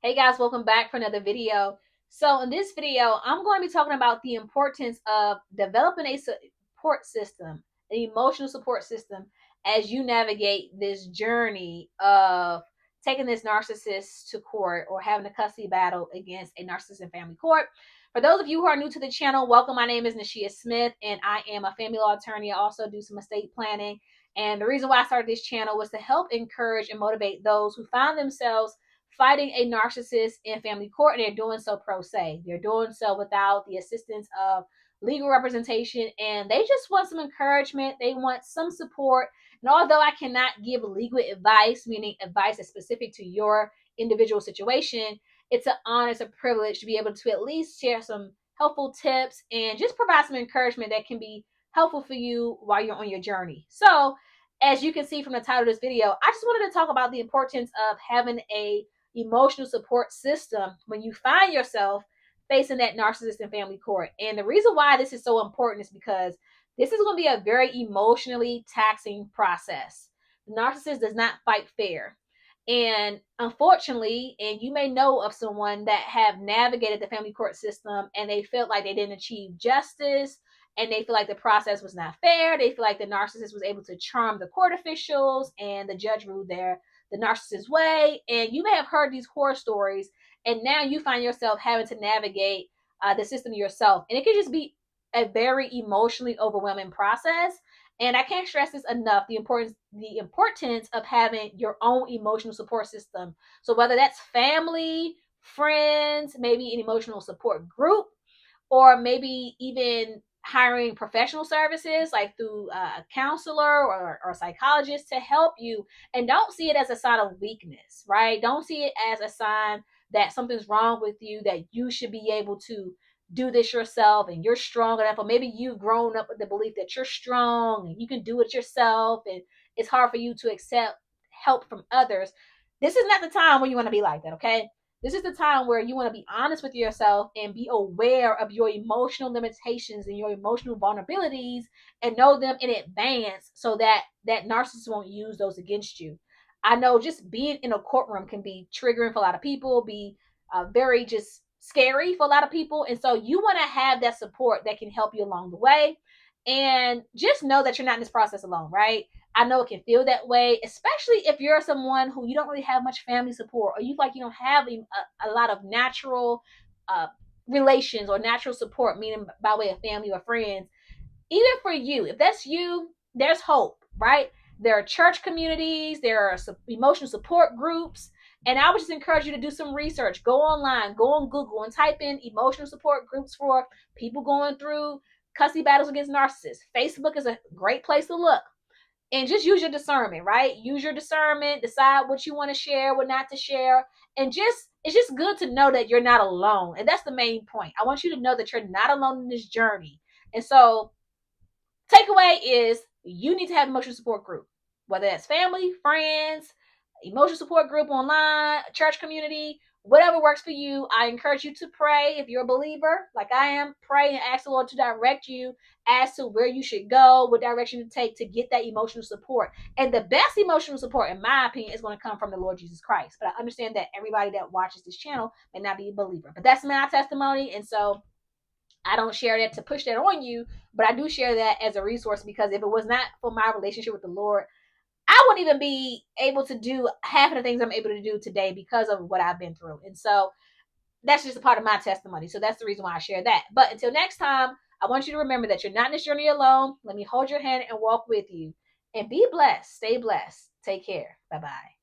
Hey guys, welcome back for another video. So in this video, I'm going to be talking about the importance of developing a support system, an emotional support system, as you navigate this journey of taking this narcissist to court or having a custody battle against a narcissist in family court. For those of you who are new to the channel, welcome. My name is Nasheia Smith, and I am a family law attorney. I also do some estate planning. And the reason why I started this channel was to help encourage and motivate those who find themselves fighting a narcissist in family court, and they're doing so pro se. They're doing so without the assistance of legal representation, and they just want some encouragement. They want some support. And although I cannot give legal advice, meaning advice that's specific to your individual situation, it's an honor, it's a privilege to be able to at least share some helpful tips and just provide some encouragement that can be helpful for you while you're on your journey. So, as you can see from the title of this video, I just wanted to talk about the importance of having a emotional support system when you find yourself facing that narcissist in family court. And the reason why this is so important is because this is going to be a very emotionally taxing process. The narcissist does not fight fair. And unfortunately, and you may know of someone that have navigated the family court system and they felt like they didn't achieve justice, and they feel like the process was not fair. They feel like the narcissist was able to charm the court officials and the judge ruled the narcissist way. And you may have heard these horror stories, and now you find yourself having to navigate the system yourself. And it can just be a very emotionally overwhelming process. And I can't stress this enough, the importance of having your own emotional support system. So whether that's family, friends, maybe an emotional support group, or maybe even hiring professional services like through a counselor or a psychologist to help you. And don't see it as a sign of weakness, right? Don't see it as a sign that something's wrong with you, that you should be able to do this yourself and you're strong enough. Or maybe you've grown up with the belief that you're strong and you can do it yourself, and it's hard for you to accept help from others. This is not the time when you want to be like that, okay? This is the time where you want to be honest with yourself and be aware of your emotional limitations and your emotional vulnerabilities, and know them in advance so that that narcissist won't use those against you. I know just being in a courtroom can be triggering for a lot of people, be very just scary for a lot of people. And so you want to have that support that can help you along the way. And just know that you're not in this process alone, right? I know it can feel that way, especially if you're someone who you don't really have much family support, or you like you don't have a lot of natural uh, relations or natural support, meaning by way of family or friends. Even for you, if that's you, there's hope, right? There are church communities, there are some emotional support groups. And I would just encourage you to do some research. Go online, go on Google and type in emotional support groups for people going through custody battles against narcissists. Facebook is a great place to look, and just use your discernment, right? Use your discernment, decide what you want to share, what not to share. And just, it's just good to know that you're not alone. And that's the main point. I want you to know that you're not alone in this journey. And so, takeaway is you need to have an emotional support group, whether that's family, friends, emotional support group online, church community, whatever works for you. I encourage you to pray. If you're a believer like I am, pray and ask the Lord to direct you as to where you should go, what direction to take to get that emotional support. And the best emotional support, in my opinion, is going to come from the Lord Jesus Christ. But I understand that everybody that watches this channel may not be a believer. But that's my testimony. And so I don't share that to push that on you, but I do share that as a resource, because if it was not for my relationship with the Lord, I wouldn't even be able to do half of the things I'm able to do today because of what I've been through. And so that's just a part of my testimony. So that's the reason why I share that. But until next time, I want you to remember that you're not in this journey alone. Let me hold your hand and walk with you. And be blessed. Stay blessed. Take care. Bye bye.